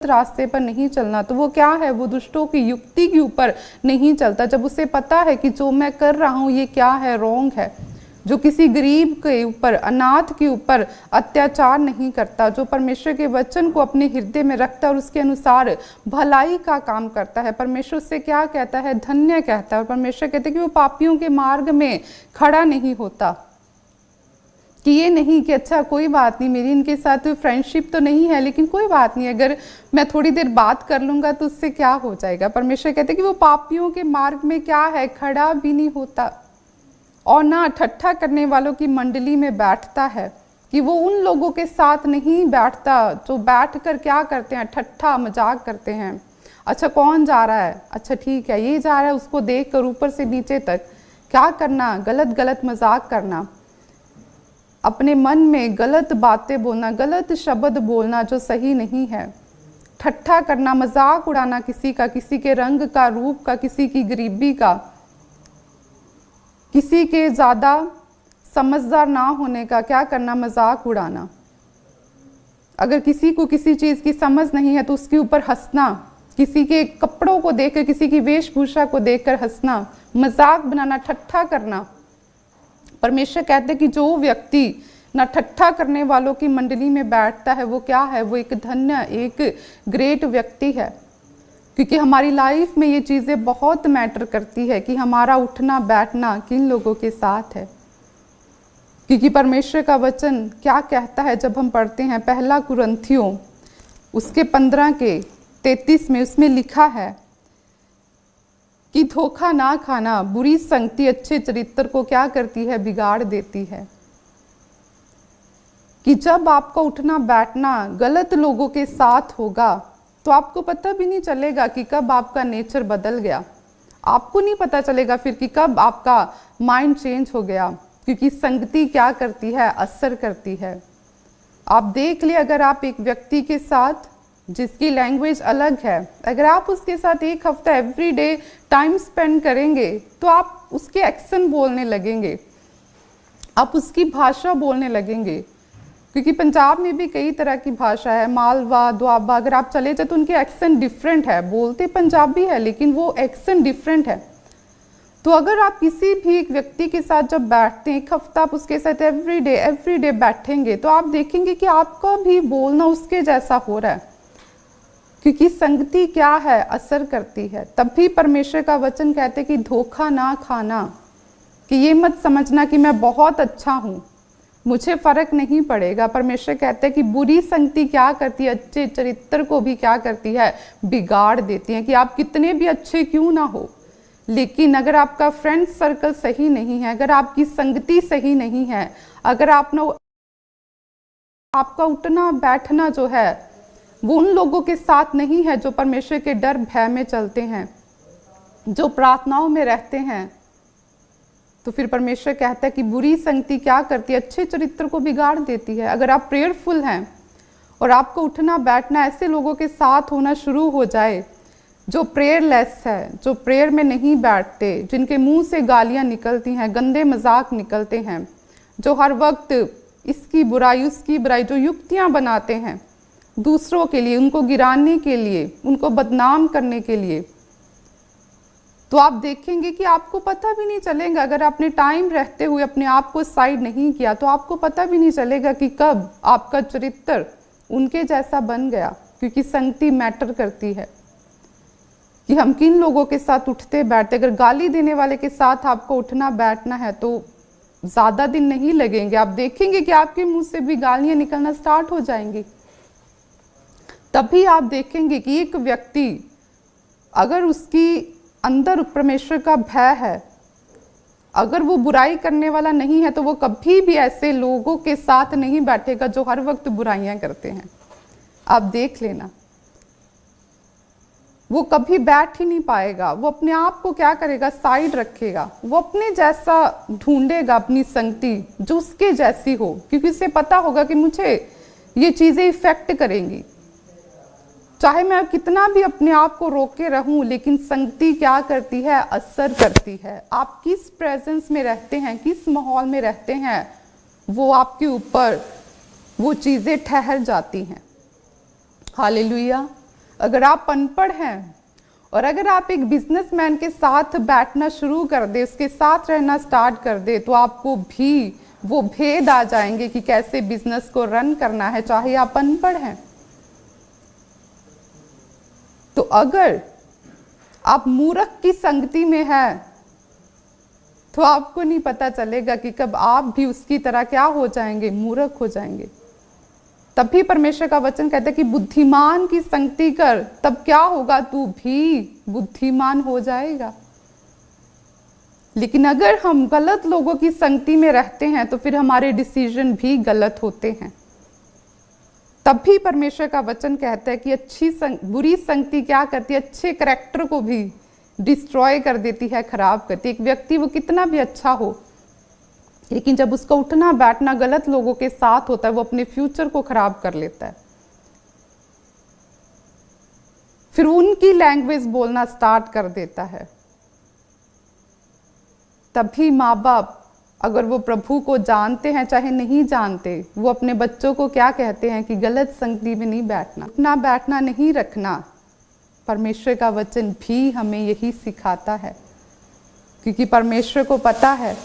रास्ते पर नहीं चलना, तो वो क्या है, वो दुष्टों की युक्ति के ऊपर नहीं चलता। जब उसे पता है कि जो मैं कर रहा हूँ ये क्या है, रॉन्ग है, जो किसी गरीब के ऊपर, अनाथ के ऊपर अत्याचार नहीं करता, जो परमेश्वर के वचन को अपने हृदय में रखता है और उसके अनुसार भलाई का काम करता है, परमेश्वर उससे क्या कहता है, धन्य कहता है। और परमेश्वर कहते हैं कि वो पापियों के मार्ग में खड़ा नहीं होता, कि ये नहीं कि अच्छा कोई बात नहीं, मेरी इनके साथ फ्रेंडशिप तो नहीं है, लेकिन कोई बात नहीं, अगर मैं थोड़ी देर बात कर लूँगा तो उससे क्या हो जाएगा। परमेश्वर कहते हैं कि वो पापियों के मार्ग में क्या है, खड़ा भी नहीं होता, और ना ठट्ठा करने वालों की मंडली में बैठता है, कि वो उन लोगों के साथ नहीं बैठता जो बैठ कर क्या करते हैं, ठट्ठा मजाक करते हैं। अच्छा कौन जा रहा है, अच्छा ठीक है ये जा रहा है, उसको देख कर ऊपर से नीचे तक क्या करना, गलत गलत मजाक करना, अपने मन में गलत बातें बोलना, गलत शब्द बोलना जो सही नहीं है, ठट्ठा करना, मजाक उड़ाना किसी का, किसी के रंग का, रूप का, किसी की गरीबी का, किसी के ज़्यादा समझदार ना होने का क्या करना, मजाक उड़ाना। अगर किसी को किसी चीज़ की समझ नहीं है तो उसके ऊपर हंसना, किसी के कपड़ों को देखकर, किसी की वेशभूषा को देखकर हंसना, मजाक बनाना, ठट्ठा करना। परमेश्वर कहते हैं कि जो व्यक्ति ना ठट्ठा करने वालों की मंडली में बैठता है वो क्या है, वो एक धन्य, एक ग्रेट व्यक्ति है। क्योंकि हमारी लाइफ में ये चीज़ें बहुत मैटर करती है कि हमारा उठना बैठना किन लोगों के साथ है। क्योंकि परमेश्वर का वचन क्या कहता है जब हम पढ़ते हैं पहला कुरिन्थियों उसके 15 के 33 में, उसमें लिखा है कि धोखा ना खाना, बुरी संगति अच्छे चरित्र को क्या करती है, बिगाड़ देती है। कि जब आपका उठना बैठना गलत लोगों के साथ होगा तो आपको पता भी नहीं चलेगा कि कब आपका नेचर बदल गया, आपको नहीं पता चलेगा फिर कि कब आपका माइंड चेंज हो गया। क्योंकि संगति क्या करती है, असर करती है। आप देख लिए, अगर आप एक व्यक्ति के साथ जिसकी लैंग्वेज अलग है, अगर आप उसके साथ एक हफ्ता एवरीडे टाइम स्पेंड करेंगे तो आप उसके एक्सेंट बोलने लगेंगे, आप उसकी भाषा बोलने लगेंगे। क्योंकि पंजाब में भी कई तरह की भाषा है, मालवा, दुआबा, अगर आप चले जाए तो उनके एक्सेंट डिफरेंट है, बोलते पंजाबी है लेकिन वो एक्सेंट डिफरेंट है। तो अगर आप किसी भी एक व्यक्ति के साथ जब बैठते हैं, एक हफ्ता आप उसके साथ एवरीडे बैठेंगे तो आप देखेंगे कि आपका भी बोलना उसके जैसा हो रहा है। क्योंकि संगति क्या है, असर करती है। तब भी परमेश्वर का वचन कहते कि धोखा ना खाना, कि ये मत समझना कि मैं बहुत अच्छा हूँ, मुझे फर्क नहीं पड़ेगा। परमेश्वर कहते हैं कि बुरी संगति क्या करती है, अच्छे चरित्र को भी क्या करती है, बिगाड़ देती है। कि आप कितने भी अच्छे क्यों ना हो, लेकिन अगर आपका फ्रेंड सर्कल सही नहीं है, अगर आपकी संगति सही नहीं है, अगर आपका उठना बैठना जो है वो उन लोगों के साथ नहीं है जो परमेश्वर के डर भय में चलते हैं, जो प्रार्थनाओं में रहते हैं, तो फिर परमेश्वर कहता है कि बुरी संगति क्या करती है, अच्छे चरित्र को बिगाड़ देती है। अगर आप प्रेयरफुल हैं और आपको उठना बैठना ऐसे लोगों के साथ होना शुरू हो जाए जो प्रेयरलेस है, जो प्रेयर में नहीं बैठते, जिनके मुंह से गालियां निकलती हैं, गंदे मजाक निकलते हैं, जो हर वक्त इसकी बुराई उसकी बुराई, जो युक्तियां बनाते हैं दूसरों के लिए, उनको गिराने के लिए, उनको बदनाम करने के लिए, तो आप देखेंगे कि आपको पता भी नहीं चलेगा। अगर आपने टाइम रहते हुए अपने आप को साइड नहीं किया तो आपको पता भी नहीं चलेगा कि कब आपका चरित्र उनके जैसा बन गया। क्योंकि संगति मैटर करती है कि हम किन लोगों के साथ उठते बैठते। अगर गाली देने वाले के साथ आपको उठना बैठना है तो ज़्यादा दिन नहीं लगेंगे, आप देखेंगे कि आपके मुंह से भी गालियाँ निकलना स्टार्ट हो जाएंगी। तभी आप देखेंगे कि एक व्यक्ति अगर उसकी अंदर परमेश्वर का भय है, अगर वो बुराई करने वाला नहीं है, तो वो कभी भी ऐसे लोगों के साथ नहीं बैठेगा जो हर वक्त बुराइयां करते हैं। आप देख लेना, वो कभी बैठ ही नहीं पाएगा। वो अपने आप को क्या करेगा, साइड रखेगा, वो अपने जैसा ढूंढेगा अपनी संगति जो उसके जैसी हो, क्योंकि उसे पता होगा कि मुझे ये चीज़ें इफेक्ट करेंगी। चाहे मैं कितना भी अपने आप को रोके रहूं, लेकिन संगति क्या करती है, असर करती है। आप किस प्रेजेंस में रहते हैं, किस माहौल में रहते हैं, वो आपके ऊपर वो चीज़ें ठहर जाती हैं। हालेलुया। अगर आप अनपढ़ हैं और अगर आप एक बिजनेसमैन के साथ बैठना शुरू कर दे, उसके साथ रहना स्टार्ट कर दे, तो आपको भी वो भेद आ जाएंगे कि कैसे बिजनेस को रन करना है, चाहे आप अनपढ़ हैं। तो अगर आप मूर्ख की संगति में हैं तो आपको नहीं पता चलेगा कि कब आप भी उसकी तरह क्या हो जाएंगे, मूर्ख हो जाएंगे। तभी परमेश्वर का वचन कहता है कि बुद्धिमान की संगति कर, तब क्या होगा, तू भी बुद्धिमान हो जाएगा। लेकिन अगर हम गलत लोगों की संगति में रहते हैं तो फिर हमारे डिसीजन भी गलत होते हैं। तभी परमेश्वर का वचन कहता है कि बुरी संगति क्या करती है, अच्छे कैरेक्टर को भी डिस्ट्रॉय कर देती है, खराब करती है। एक व्यक्ति वो कितना भी अच्छा हो, लेकिन जब उसका उठना बैठना गलत लोगों के साथ होता है, वो अपने फ्यूचर को खराब कर लेता है। फिर उनकी लैंग्वेज बोलना स्टार्ट कर देता है। तभी माँ बाप, अगर वो प्रभु को जानते हैं चाहे नहीं जानते, वो अपने बच्चों को क्या कहते हैं कि गलत संगति में नहीं बैठना, उठना बैठना नहीं रखना। परमेश्वर का वचन भी हमें यही सिखाता है, क्योंकि परमेश्वर को पता है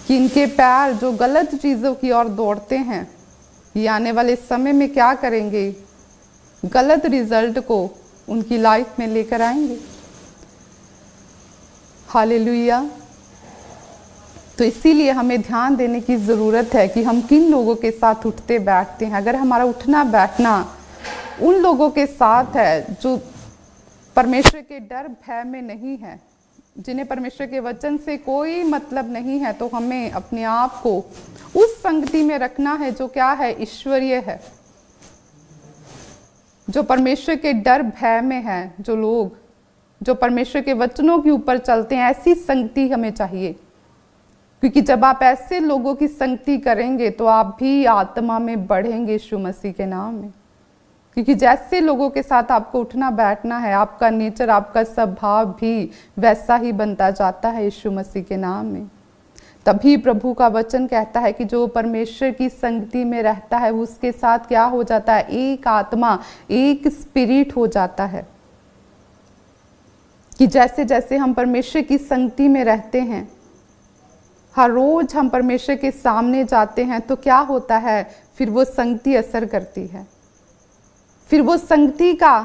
कि इनके पैर जो गलत चीज़ों की ओर दौड़ते हैं, ये आने वाले समय में क्या करेंगे, गलत रिजल्ट को उनकी लाइफ में लेकर आएंगे। हालेलुया। तो इसीलिए हमें ध्यान देने की ज़रूरत है कि हम किन लोगों के साथ उठते बैठते हैं। अगर हमारा उठना बैठना उन लोगों के साथ है जो परमेश्वर के डर भय में नहीं है, जिन्हें परमेश्वर के वचन से कोई मतलब नहीं है, तो हमें अपने आप को उस संगति में रखना है जो क्या है, ईश्वरीय है, जो परमेश्वर के डर भय में है, जो लोग जो परमेश्वर के वचनों के ऊपर चलते हैं। ऐसी संगति हमें चाहिए, क्योंकि जब आप ऐसे लोगों की संगति करेंगे तो आप भी आत्मा में बढ़ेंगे यीशु मसीह के नाम में। क्योंकि जैसे लोगों के साथ आपको उठना बैठना है, आपका नेचर, आपका स्वभाव भी वैसा ही बनता जाता है यीशु मसीह के नाम में। तभी प्रभु का वचन कहता है कि जो परमेश्वर की संगति में रहता है, उसके साथ क्या हो जाता है, एक आत्मा, एक स्पिरिट हो जाता है। कि जैसे जैसे हम परमेश्वर की संगति में रहते हैं, हर रोज हम परमेश्वर के सामने जाते हैं, तो क्या होता है, फिर वो संगति असर करती है। फिर वो संगति का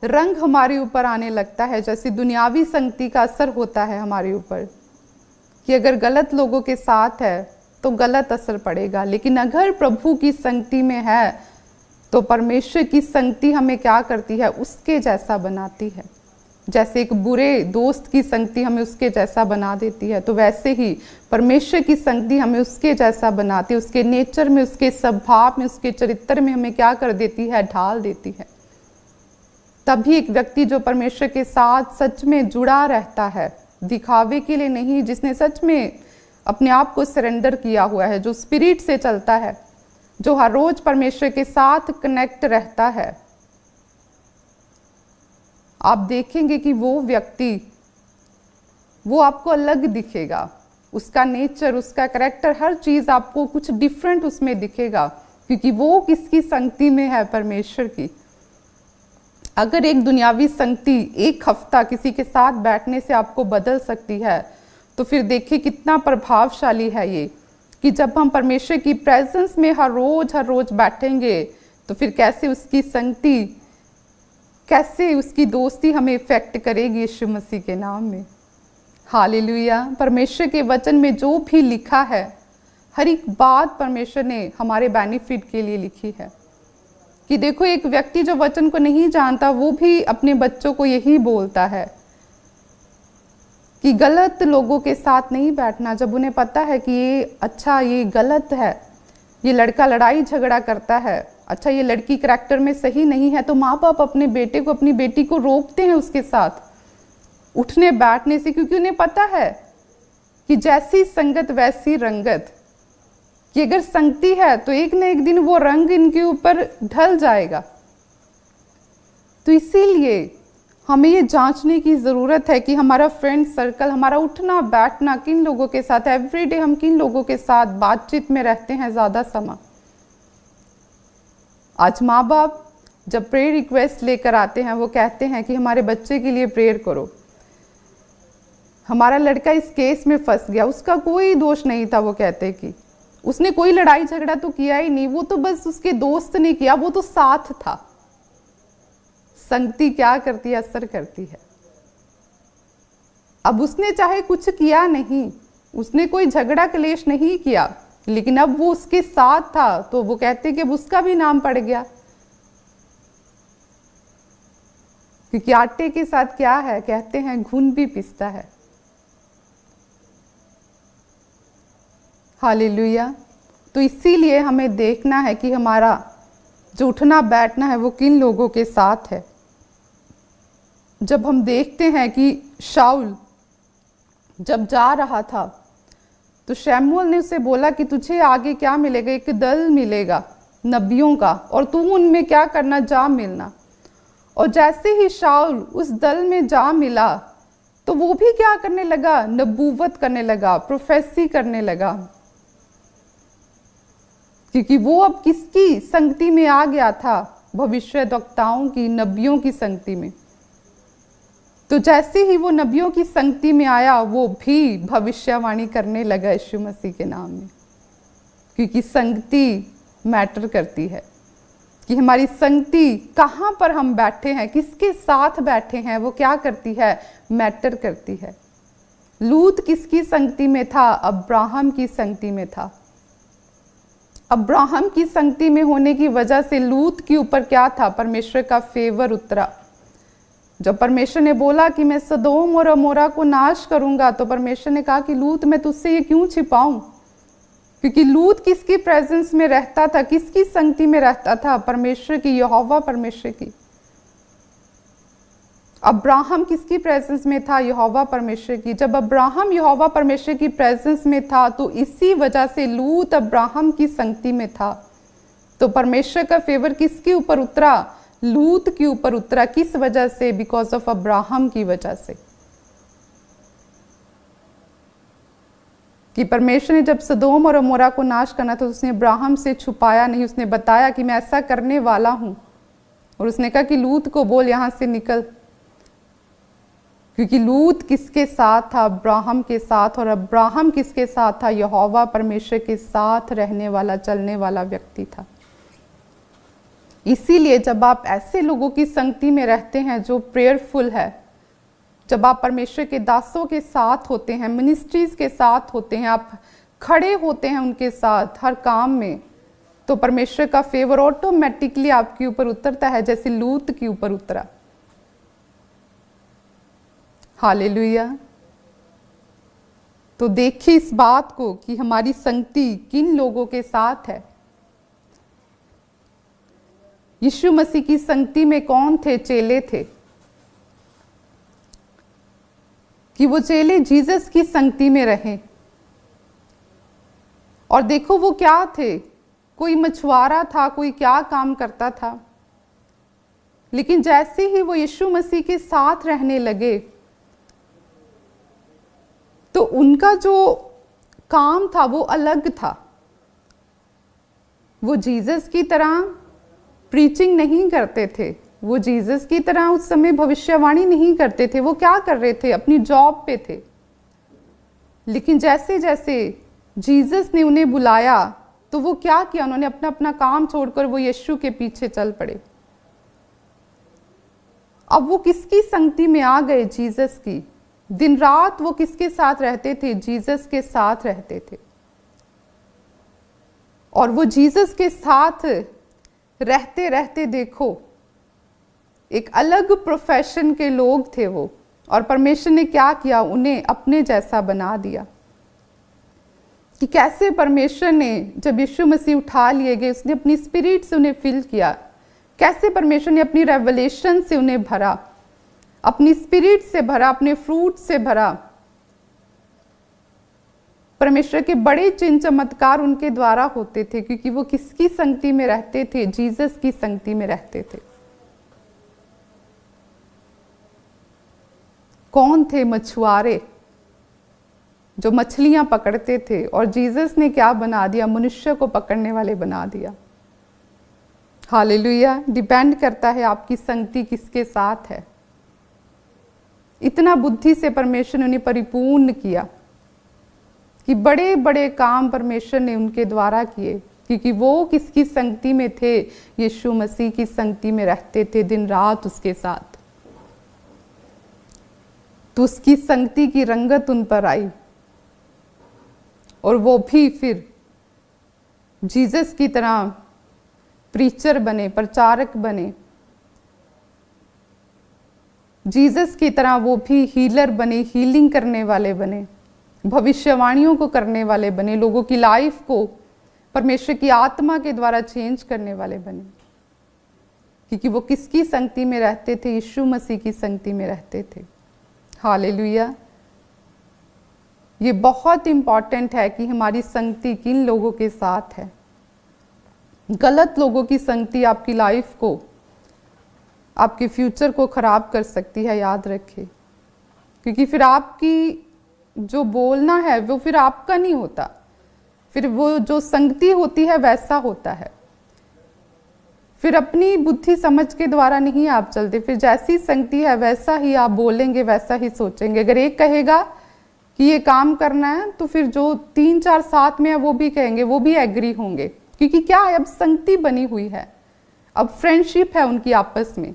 रंग हमारे ऊपर आने लगता है, जैसे दुनियावी संगति का असर होता है हमारे ऊपर, कि अगर गलत लोगों के साथ है तो गलत असर पड़ेगा। लेकिन अगर प्रभु की संगति में है तो परमेश्वर की संगति हमें क्या करती है, उसके जैसा बनाती है। जैसे एक बुरे दोस्त की संगति हमें उसके जैसा बना देती है, तो वैसे ही परमेश्वर की संगति हमें उसके जैसा बनाती है। उसके नेचर में, उसके स्वभाव में, उसके चरित्र में हमें क्या कर देती है, ढाल देती है। तभी एक व्यक्ति जो परमेश्वर के साथ सच में जुड़ा रहता है, दिखावे के लिए नहीं, जिसने सच में अपने आप को सरेंडर किया हुआ है, जो स्पिरिट से चलता है, जो हर रोज परमेश्वर के साथ कनेक्ट रहता है, आप देखेंगे कि वो व्यक्ति, वो आपको अलग दिखेगा। उसका नेचर, उसका कैरेक्टर, हर चीज़ आपको कुछ डिफरेंट उसमें दिखेगा, क्योंकि वो किसकी संगति में है, परमेश्वर की। अगर एक दुनियावी संगति एक हफ्ता किसी के साथ बैठने से आपको बदल सकती है, तो फिर देखिए कितना प्रभावशाली है ये, कि जब हम परमेश्वर की प्रेजेंस में हर रोज बैठेंगे, तो फिर कैसे उसकी संगति, कैसे उसकी दोस्ती हमें इफेक्ट करेगी यीशु मसीह के नाम में। हालेलुया। परमेश्वर के वचन में जो भी लिखा है, हर एक बात परमेश्वर ने हमारे बेनिफिट के लिए लिखी है। कि देखो, एक व्यक्ति जो वचन को नहीं जानता, वो भी अपने बच्चों को यही बोलता है कि गलत लोगों के साथ नहीं बैठना, जब उन्हें पता है कि ये अच्छा, ये गलत है, ये लड़का लड़ाई झगड़ा करता है, अच्छा ये लड़की करैक्टर में सही नहीं है, तो माँ बाप अपने बेटे को, अपनी बेटी को रोकते हैं उसके साथ उठने बैठने से, क्योंकि उन्हें पता है कि जैसी संगत वैसी रंगत, कि अगर संगति है तो एक न एक दिन वो रंग इनके ऊपर ढल जाएगा। तो इसीलिए हमें ये जांचने की ज़रूरत है कि हमारा फ्रेंड सर्कल, हमारा उठना बैठना किन लोगों के साथ, एवरीडे हम किन लोगों के साथ बातचीत में रहते हैं ज़्यादा समय। आज माँ बाप जब प्रेयर रिक्वेस्ट लेकर आते हैं, वो कहते हैं कि हमारे बच्चे के लिए प्रेयर करो, हमारा लड़का इस केस में फंस गया, उसका कोई दोष नहीं था। वो कहते कि उसने कोई लड़ाई झगड़ा तो किया ही नहीं, वो तो बस उसके दोस्त ने किया, वो तो साथ था। संगति क्या करती है, असर करती है। अब उसने चाहे कुछ किया नहीं, उसने कोई झगड़ा क्लेश नहीं किया, लेकिन अब वो उसके साथ था, तो वो कहते कि अब उसका भी नाम पड़ गया। क्योंकि आटे के साथ क्या है, कहते हैं घुन भी पिसता है। हालेलुया। तो इसीलिए हमें देखना है कि हमारा जो उठना बैठना है वो किन लोगों के साथ है। जब हम देखते हैं कि शाऊल जब जा रहा था तो शमूएल ने उसे बोला कि तुझे आगे क्या मिलेगा, एक दल मिलेगा नबियों का, और तू उनमें क्या करना, जा मिलना। और जैसे ही शाऊल उस दल में जा मिला तो वो भी क्या करने लगा, नबूवत करने लगा, प्रोफेसी करने लगा। क्योंकि वो अब किसकी संगति में आ गया था, भविष्यद्वक्ताओं की, नबियों की संगति में। तो जैसे ही वो नबियों की संगति में आया, वो भी भविष्यवाणी करने लगा यीशु मसीह के नाम में। क्योंकि संगति मैटर करती है कि हमारी संगति कहाँ पर हम बैठे हैं, किसके साथ बैठे हैं, वो क्या करती है, मैटर करती है। लूत किसकी संगति में था, अब्राहम की संगति में था। अब्राहम की संगति में होने की वजह से लूत के ऊपर क्या था, परमेश्वर का फेवर उतरा। जब परमेश्वर ने बोला कि मैं सदोम और अमोरा को नाश करूंगा, तो परमेश्वर ने कहा कि लूत मैं तुझसे ये क्यों छिपाऊं, क्योंकि लूत किसकी प्रेजेंस में रहता था, किसकी संगति में रहता था, परमेश्वर की, यहोवा परमेश्वर की। अब्राहम किसकी प्रेजेंस में था, यहोवा परमेश्वर की। जब अब्राहम यहोवा परमेश्वर की प्रेजेंस में था, तो इसी वजह से लूत अब्राहम की संगति में था। तो परमेश्वर का फेवर किसके ऊपर उतरा, लूत के ऊपर उतरा। किस वजह से, बिकॉज ऑफ अब्राहम की वजह से। कि परमेश्वर ने जब सदोम और अमोरा को नाश करना था, तो उसने अब्राहम से छुपाया नहीं, उसने बताया कि मैं ऐसा करने वाला हूं। और उसने कहा कि लूत को बोल यहां से निकल, क्योंकि लूत किसके साथ था, अब्राहम के साथ। और अब्राहम किसके साथ था, यहोवा परमेश्वर के साथ रहने वाला, चलने वाला व्यक्ति था। इसीलिए जब आप ऐसे लोगों की संगति में रहते हैं जो प्रेयरफुल है, जब आप परमेश्वर के दासों के साथ होते हैं, मिनिस्ट्रीज के साथ होते हैं, आप खड़े होते हैं उनके साथ हर काम में, तो परमेश्वर का फेवर ऑटोमेटिकली आपके ऊपर उतरता है, जैसे लूत के ऊपर उतरा। हालेलुया। तो देखिए इस बात को कि हमारी संगति किन लोगों के साथ है। यीशु मसीह की संगति में कौन थे, चेले थे। कि वो चेले जीसस की संगति में रहे। और देखो वो क्या थे, कोई मछुआरा था, कोई क्या काम करता था, लेकिन जैसे ही वो यीशु मसीह के साथ रहने लगे, तो उनका जो काम था वो अलग था। वो जीसस की तरह प्रीचिंग नहीं करते थे, वो जीसस की तरह उस समय भविष्यवाणी नहीं करते थे। वो क्या कर रहे थे, अपनी जॉब पे थे। लेकिन जैसे जैसे जीसस ने उन्हें बुलाया, तो वो क्या किया, उन्होंने अपना अपना काम छोड़कर वो यीशु के पीछे चल पड़े। अब वो किसकी संगति में आ गए, जीसस की। दिन रात वो किसके साथ रहते थे, जीसस के साथ रहते थे। और वो जीसस के साथ रहते रहते देखो एक अलग प्रोफेशन के लोग थे वो, और परमेश्वर ने क्या किया, उन्हें अपने जैसा बना दिया। कि कैसे परमेश्वर ने जब यीशु मसीह उठा लिए गए, उसने अपनी स्पिरिट से उन्हें फिल किया। कैसे परमेश्वर ने अपनी रेवलेशन से उन्हें भरा, अपनी स्पिरिट से भरा, अपने फ्रूट से भरा। परमेश्वर के बड़े चिन्ह चमत्कार उनके द्वारा होते थे, क्योंकि वो किसकी संगति में रहते थे, जीसस की संगति में रहते थे। कौन थे, मछुआरे जो मछलियां पकड़ते थे, और जीसस ने क्या बना दिया, मनुष्य को पकड़ने वाले बना दिया। हालेलुया। डिपेंड करता है आपकी संगति किसके साथ है। इतना बुद्धि से परमेश्वर ने उन्हें परिपूर्ण किया कि बड़े बड़े काम परमेश्वर ने उनके द्वारा किए, क्योंकि वो किसकी संगति में थे? यीशु मसीह की संगति में रहते थे, दिन रात उसके साथ। तो उसकी संगति की रंगत उन पर आई और वो भी फिर जीसस की तरह प्रीचर बने, प्रचारक बने। जीसस की तरह वो भी हीलर बने, हीलिंग करने वाले बने, भविष्यवाणियों को करने वाले बने, लोगों की लाइफ को परमेश्वर की आत्मा के द्वारा चेंज करने वाले बने, क्योंकि वो किसकी संगति में रहते थे? यीशु मसीह की संगति में रहते थे। हालेलुया। ये बहुत इंपॉर्टेंट है कि हमारी संगति किन लोगों के साथ है। गलत लोगों की संगति आपकी लाइफ को, आपके फ्यूचर को खराब कर सकती है, याद रखें। क्योंकि फिर आपकी जो बोलना है वो फिर आपका नहीं होता, फिर वो जो संगति होती है वैसा होता है। फिर अपनी बुद्धि समझ के द्वारा नहीं आप चलते, फिर जैसी संगति है वैसा ही आप बोलेंगे, वैसा ही सोचेंगे। अगर एक कहेगा कि ये काम करना है तो फिर जो 3-4 साथ में है वो भी कहेंगे, वो भी एग्री होंगे, क्योंकि क्या है, अब संगति बनी हुई है, अब फ्रेंडशिप है उनकी आपस में,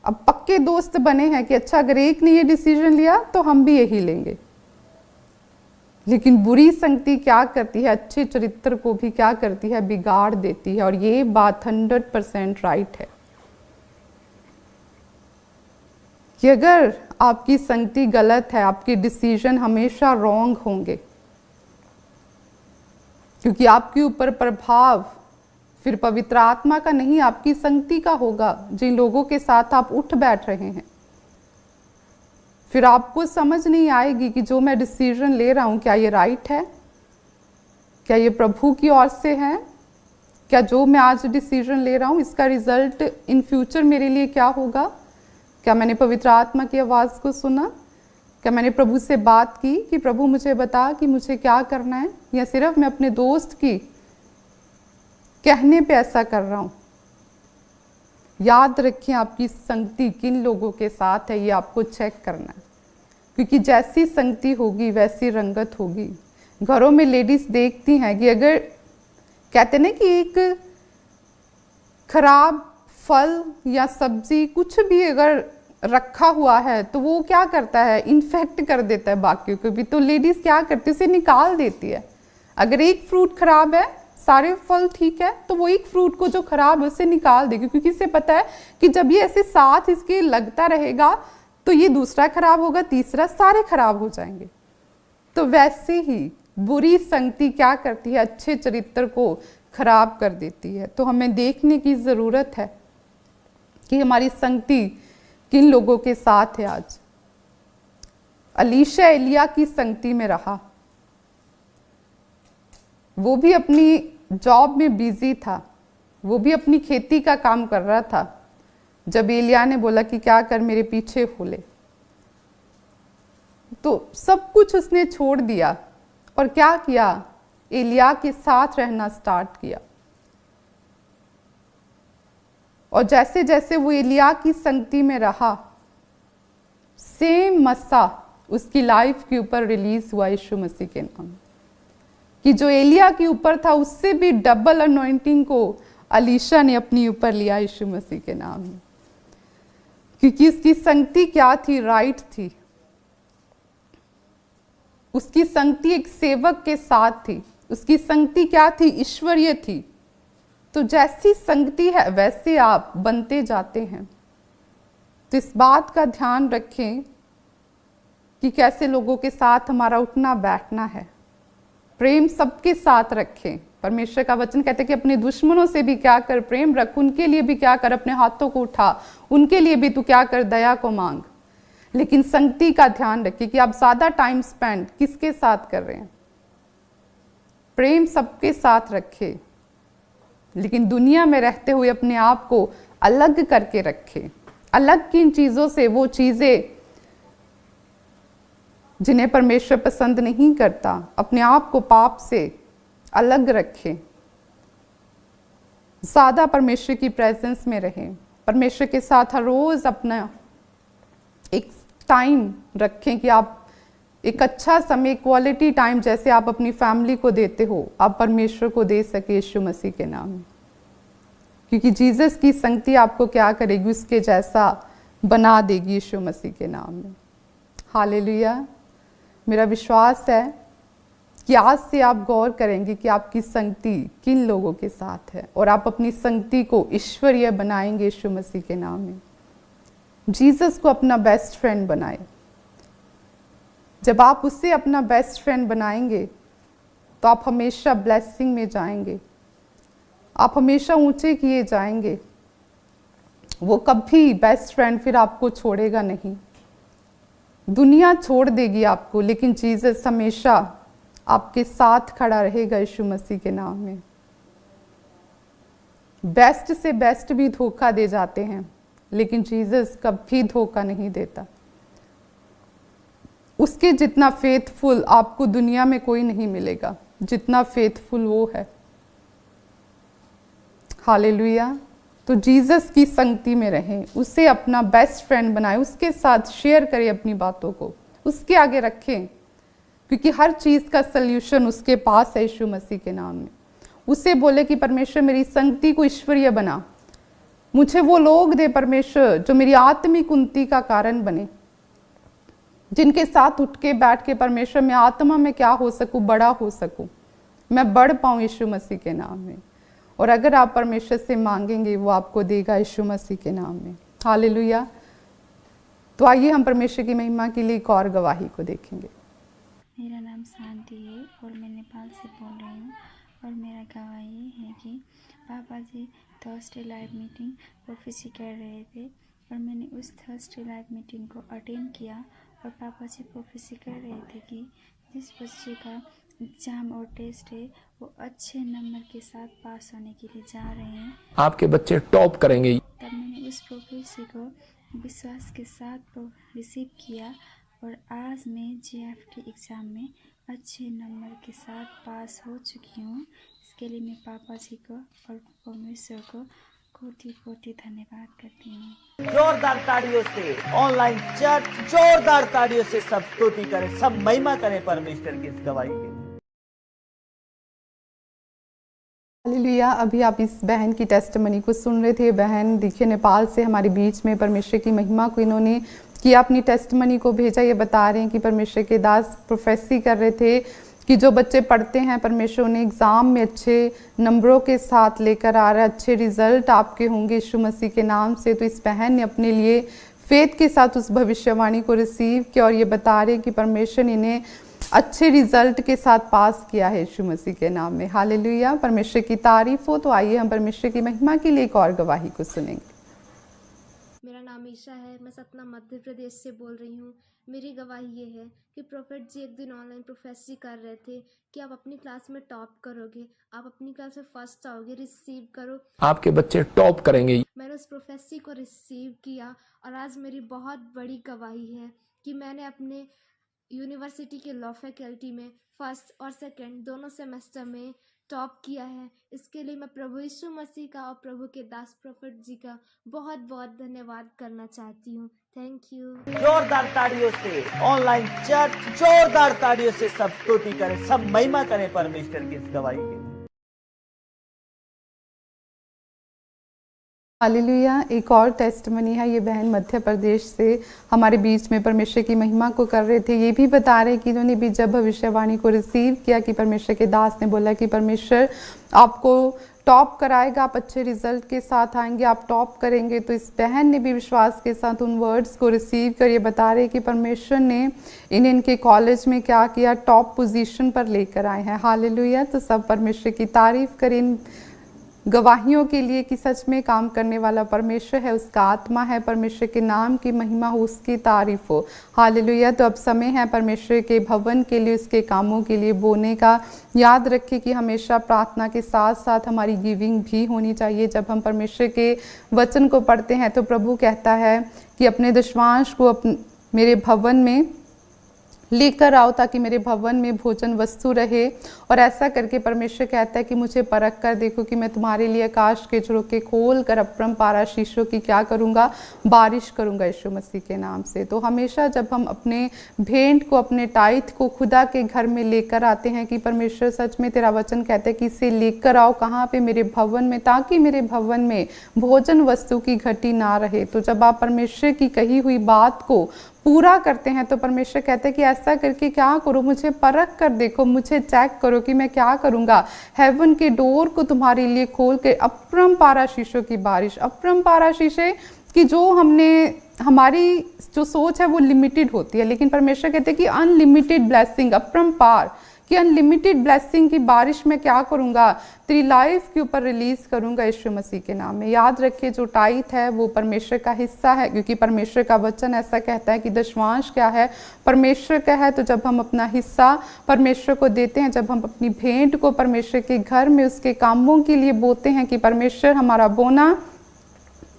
अब पक्के दोस्त बने हैं कि अच्छा अगर एक ने ये डिसीजन लिया तो हम भी यही लेंगे। लेकिन बुरी संगति क्या करती है? अच्छे चरित्र को भी क्या करती है? बिगाड़ देती है। और ये बात 100% राइट है कि अगर आपकी संगति गलत है, आपके डिसीजन हमेशा रॉन्ग होंगे, क्योंकि आपके ऊपर प्रभाव फिर पवित्र आत्मा का नहीं, आपकी संगति का होगा। जिन लोगों के साथ आप उठ बैठ रहे हैं, फिर आपको समझ नहीं आएगी कि जो मैं डिसीजन ले रहा हूं क्या ये राइट है, क्या ये प्रभु की ओर से है, क्या जो मैं आज डिसीजन ले रहा हूं इसका रिजल्ट इन फ्यूचर मेरे लिए क्या होगा। क्या मैंने पवित्र आत्मा की आवाज़ को सुना? क्या मैंने प्रभु से बात की कि प्रभु मुझे बता कि मुझे क्या करना है, या सिर्फ मैं अपने दोस्त की कहने पे ऐसा कर रहा हूं? याद रखें, आपकी संगति किन लोगों के साथ है ये आपको चेक करना है, क्योंकि जैसी संगति होगी वैसी रंगत होगी। घरों में लेडीज देखती हैं कि अगर कहते ना कि एक खराब फल या सब्जी कुछ भी अगर रखा हुआ है तो वो क्या करता है? इन्फेक्ट कर देता है बाकियों को भी। तो लेडीज क्या करती है? उसे निकाल देती है। अगर एक फ्रूट खराब है, सारे फल ठीक है, तो वो एक फ्रूट को जो खराब है उसे निकाल देगी, क्योंकि इसे पता है कि जब ये ऐसे साथ इसके लगता रहेगा तो ये दूसरा खराब होगा, तीसरा, सारे खराब हो जाएंगे। तो वैसे ही बुरी संगति क्या करती है? अच्छे चरित्र को खराब कर देती है। तो हमें देखने की ज़रूरत है कि हमारी संगति किन लोगों के साथ है। आज अलीशा एलिया की संगति में रहा, वो भी अपनी जॉब में बिजी था, वो भी अपनी खेती का काम कर रहा था। जब एलिया ने बोला कि क्या कर, मेरे पीछे हो ले, तो सब कुछ उसने छोड़ दिया और क्या किया? एलिया के साथ रहना स्टार्ट किया। और जैसे जैसे वो एलिया की संगति में रहा, सेम मसा उसकी लाइफ के ऊपर रिलीज हुआ यीशु मसीह के नाम, कि जो एलिया के ऊपर था उससे भी डबल अनॉइंटिंग को अलीशा ने अपने ऊपर लिया यीशु मसीह के नाम में, क्योंकि उसकी संगति क्या थी? राइट थी। उसकी संगति एक सेवक के साथ थी। उसकी संगति क्या थी? ईश्वरीय थी। तो जैसी संगति है वैसे आप बनते जाते हैं। तो इस बात का ध्यान रखें कि कैसे लोगों के साथ हमारा उठना बैठना है। प्रेम सबके साथ रखें। परमेश्वर का वचन कहते हैं कि अपने दुश्मनों से भी क्या कर? प्रेम रख। उनके लिए भी क्या कर? अपने हाथों को उठा। उनके लिए भी तू क्या कर? दया को मांग। लेकिन संगति का ध्यान रखिए कि आप ज़्यादा टाइम स्पेंड किसके साथ कर रहे हैं। प्रेम सबके साथ रखें, लेकिन दुनिया में रहते हुए अपने आप को अलग करके रखें। अलग किन चीज़ों से? वो चीज़ें जिन्हें परमेश्वर पसंद नहीं करता। अपने आप को पाप से अलग रखें। ज़्यादा परमेश्वर की प्रेजेंस में रहें, परमेश्वर के साथ हर रोज़ अपना एक टाइम रखें कि आप एक अच्छा समय, क्वालिटी टाइम जैसे आप अपनी फैमिली को देते हो, आप परमेश्वर को दे सके यीशु मसीह के नाम में। क्योंकि जीसस की संगति आपको क्या करेगी, उसके जैसा बना देगी यीशु मसीह के नाम में। हालेलुया। मेरा विश्वास है कि आज से आप गौर करेंगे कि आपकी संगति किन लोगों के साथ है और आप अपनी संगति को ईश्वरीय बनाएंगे यीशु मसीह के नाम में। जीसस को अपना बेस्ट फ्रेंड बनाए। जब आप उसे अपना बेस्ट फ्रेंड बनाएंगे तो आप हमेशा ब्लेसिंग में जाएंगे, आप हमेशा ऊंचे किए जाएंगे। वो कभी बेस्ट फ्रेंड फिर आपको छोड़ेगा नहीं। दुनिया छोड़ देगी आपको, लेकिन जीसस हमेशा आपके साथ खड़ा रहेगा यीशु मसीह के नाम में। बेस्ट से बेस्ट भी धोखा दे जाते हैं, लेकिन जीसस कभी धोखा नहीं देता। उसके जितना फेथफुल आपको दुनिया में कोई नहीं मिलेगा, जितना फेथफुल वो है। हालेलुया। तो जीसस की संगति में रहें, उसे अपना बेस्ट फ्रेंड बनाएं, उसके साथ शेयर करें अपनी बातों को, उसके आगे रखें, क्योंकि हर चीज़ का सल्यूशन उसके पास है यीशु मसीह के नाम में। उसे बोले कि परमेश्वर मेरी संगति को ईश्वरीय बना, मुझे वो लोग दे परमेश्वर जो मेरी आत्मिक उन्नति का कारण बने, जिनके साथ उठ के बैठ के परमेश्वर मैं आत्मा में क्या हो सकूं, बड़ा हो सकूं, मैं बढ़ पाऊं यीशु मसीह के नाम में। और अगर आप परमेश्वर से मांगेंगे वो आपको देगा यीशु मसीह के नाम में। हालेलुया। तो आइए हम परमेश्वर की महिमा के लिए एक और गवाही को देखेंगे। मेरा नाम शांति है और मैं नेपाल से बोल रही हूँ। और मेरा गवाही है कि पापा जी थर्सडे लाइव मीटिंग प्रोफेसी कर रहे थे और मैंने उस थर्सडे लाइव मीटिंग को अटेंड किया। और पापा जी प्रोफेसी कर रहे थे कि जिस बच्चे का एग्ज़ाम और टेस्ट है वो अच्छे नंबर के साथ पास होने के लिए जा रहे हैं, आपके बच्चे टॉप करेंगे। तब मैंने उस प्रोफेसी को विश्वास के साथ रिसीव किया और आज मैं जीएफटी एग्ज़ाम में अच्छे नंबर के साथ पास हो चुकी हूँ। इसके लिए मैं पापा जी को और परमेश्वर को कोटि कोटि धन्यवाद करती हूँ। जोरदार तालियों से ऑनलाइन चर्च जोरदार तालियों से सब स्तुति करें, सब महिमा करें परमेश्वर की इस गवाही के लिए। हालेलुया। अभी आप इस बहन की टेस्टमनी को सुन रहे थे। बहन देखिए नेपाल से हमारे बीच में परमेश्वर की महिमा को इन्होंने किया, अपनी टेस्टमनी को भेजा। ये बता रहे हैं कि परमेश्वर के दास प्रोफेसी कर रहे थे कि जो बच्चे पढ़ते हैं परमेश्वर उन्हें एग्ज़ाम में अच्छे नंबरों के साथ लेकर आ रहा है, अच्छे रिजल्ट आपके होंगे यीशु मसीह के नाम से। तो इस बहन ने अपने लिए फेथ के साथ उस भविष्यवाणी को रिसीव किया और ये बता रहे हैं कि परमेश्वर ने इन्हें अच्छे रिजल्ट के साथ पास किया है यीशु मसीह के नाम में। हालेलुया। परमेश्वर की तारीफ हो। तो आइए हम परमेश्वर की महिमा के लिए एक और गवाही को सुनेंगे। मेरा नाम ईशा है, मैं सतना मध्य प्रदेश से बोल रही हूँ। मेरी गवाही ये है कि प्रोफेट जी एक दिन ऑनलाइन प्रोफेसी कर रहे थे कि आप अपनी क्लास में टॉप करोगे, आप अपनी क्लास में फर्स्ट आओगे, रिसीव करो, आपके बच्चे टॉप करेंगे। मैंने उस प्रोफेसी को रिसीव किया और आज मेरी बहुत बड़ी गवाही है कि मैंने अपने यूनिवर्सिटी के लॉ फैकल्टी में फर्स्ट और सेकंड दोनों सेमेस्टर में टॉप किया है। इसके लिए मैं प्रभु यीशु मसीह का और प्रभु के दास प्रोफेट जी का बहुत बहुत धन्यवाद करना चाहती हूँ। Thank you. जोरदार तालियों से ऑनलाइन चर्च जोरदार तालियों से सब स्तुति करें, सब महिमा करें परमेश्वर की इस गवाही के लिए। हालेलुया। एक और टेस्टमनी है। ये बहन मध्य प्रदेश से हमारे बीच में परमेश्वर की महिमा को कर रहे थे। ये भी बता रहे कि इन्होंने भी जब भविष्यवाणी को रिसीव किया कि परमेश्वर के दास ने बोला कि परमेश्वर आपको टॉप कराएगा, आप अच्छे रिजल्ट के साथ आएंगे, आप टॉप करेंगे। तो इस बहन ने भी विश्वास के साथ उन वर्ड्स को रिसीव कर ये बता रहे कि परमेश्वर ने इन्हें इनके कॉलेज में क्या किया, टॉप पोजीशन पर लेकर आए हैं। हालेलुया। तो सब परमेश्वर की तारीफ करें इन गवाहियों के लिए कि सच में काम करने वाला परमेश्वर है, उसका आत्मा है, परमेश्वर के नाम की महिमा हो, उसकी तारीफ हो। हालेलुया। तो अब समय है परमेश्वर के भवन के लिए, उसके कामों के लिए बोने का। याद रखें कि हमेशा प्रार्थना के साथ साथ हमारी गिविंग भी होनी चाहिए। जब हम परमेश्वर के वचन को पढ़ते हैं तो प्रभु कहता है कि अपने दशमांश को मेरे भवन में लेकर आओ ताकि मेरे भवन में भोजन वस्तु रहे। और ऐसा करके परमेश्वर कहता है कि मुझे परख कर देखो कि मैं तुम्हारे लिए आकाश के झरोखे खोल कर अपरंपार आशीषों की क्या करूँगा, बारिश करूँगा यीशु मसीह के नाम से। तो हमेशा जब हम अपने भेंट को, अपने टाइथ को खुदा के घर में लेकर आते हैं कि परमेश्वर सच में तेरा वचन कहता है कि इसे लेकर आओ कहाँ पे, मेरे भवन में, ताकि मेरे भवन में भोजन वस्तु की घटी ना रहे। तो जब आप परमेश्वर की कही हुई बात को पूरा करते हैं तो परमेश्वर कहते हैं कि ऐसा करके क्या करो, मुझे परख कर देखो, मुझे चेक करो कि मैं क्या करूँगा। हेवन के डोर को तुम्हारे लिए खोल के अपरंपार आशीषों की बारिश, अपरंपार आशीषें कि जो हमारी जो सोच है वो लिमिटेड होती है, लेकिन परमेश्वर कहते हैं कि अनलिमिटेड ब्लेसिंग, अपरंपार कि अनलिमिटेड ब्लेसिंग की बारिश मैं क्या करूँगा, तेरी लाइफ के ऊपर रिलीज करूँगा यीशु मसीह के नाम में। याद रखिए जो टाइथ है वो परमेश्वर का हिस्सा है, क्योंकि परमेश्वर का वचन ऐसा कहता है कि दशमांश क्या है, परमेश्वर का है। तो जब हम अपना हिस्सा परमेश्वर को देते हैं, जब हम अपनी भेंट को परमेश्वर के घर में उसके कामों के लिए बोते हैं कि परमेश्वर हमारा बोना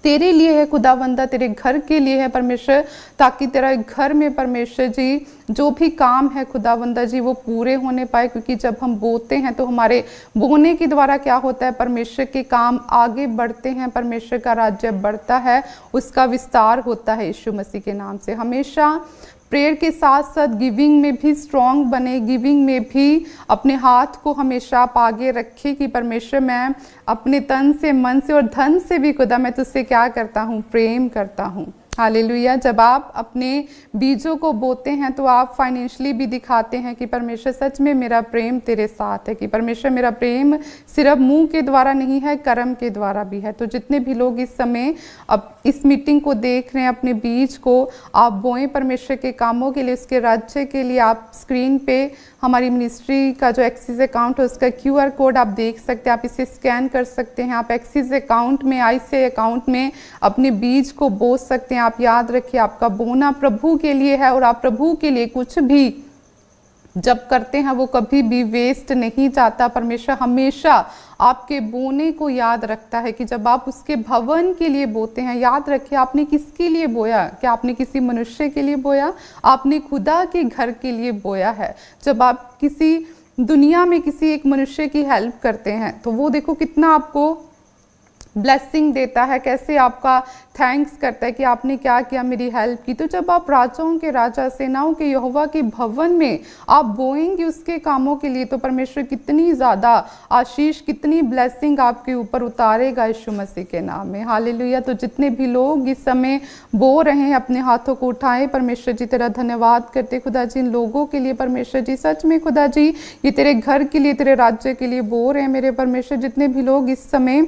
तेरे लिए है खुदावंदा, तेरे घर के लिए है परमेश्वर, ताकि तेरा घर में परमेश्वर जी जो भी काम है खुदावंदा जी वो पूरे होने पाए। क्योंकि जब हम बोते हैं तो हमारे बोने के द्वारा क्या होता है, परमेश्वर के काम आगे बढ़ते हैं, परमेश्वर का राज्य बढ़ता है, उसका विस्तार होता है यीशु मसीह के नाम से। हमेशा प्रेयर के साथ साथ गिविंग में भी स्ट्रॉन्ग बने, गिविंग में भी अपने हाथ को हमेशा आप आगे रखें कि परमेश्वर मैं अपने तन से, मन से और धन से भी खुदा मैं तुझसे क्या करता हूँ, प्रेम करता हूँ। हालेलुया। जब आप अपने बीजों को बोते हैं तो आप फाइनेंशियली भी दिखाते हैं कि परमेश्वर सच में मेरा प्रेम तेरे साथ है, कि परमेश्वर मेरा प्रेम सिर्फ मुंह के द्वारा नहीं है, कर्म के द्वारा भी है। तो जितने भी लोग इस समय अब इस मीटिंग को देख रहे हैं, अपने बीज को आप बोएं परमेश्वर के कामों के लिए, उसके राज्य के लिए। आप स्क्रीन पे हमारी मिनिस्ट्री का जो एक्सिस अकाउंट है उसका QR कोड आप देख सकते हैं, आप इसे स्कैन कर सकते हैं। आप एक्सिस अकाउंट में, ICICI अकाउंट में अपने बीज को बो सकते हैं। आप याद रखिए आपका बोना प्रभु के लिए है, और आप प्रभु के लिए कुछ भी जब करते हैं वो कभी भी वेस्ट नहीं जाता। परमेश्वर हमेशा आपके बोने को याद रखता है कि जब आप उसके भवन के लिए बोते हैं, याद रखिए आपने किसके लिए बोया, क्या आपने किसी मनुष्य के लिए बोया, आपने खुदा के घर के लिए बोया है। जब आप किसी दुनिया में किसी एक मनुष्य की हेल्प करते हैं तो वो देखो कितना आपको ब्लेसिंग देता है, कैसे आपका थैंक्स करता है कि आपने क्या किया, मेरी हेल्प की। तो जब आप राजाओं के राजा, सेनाओं के यहोवा के भवन में आप बोएंगे उसके कामों के लिए, तो परमेश्वर कितनी ज़्यादा आशीष, कितनी ब्लेसिंग आपके ऊपर उतारेगा यीशु मसीह के नाम में। हालेलुया। तो जितने भी लोग इस समय बो रहे हैं अपने हाथों को उठाएं, परमेश्वर जी तेरा धन्यवाद करते खुदा जी इन लोगों के लिए। परमेश्वर जी सच में खुदा जी ये तेरे घर के लिए, तेरे राज्य के लिए बो रहे हैं मेरे परमेश्वर। जितने भी लोग इस समय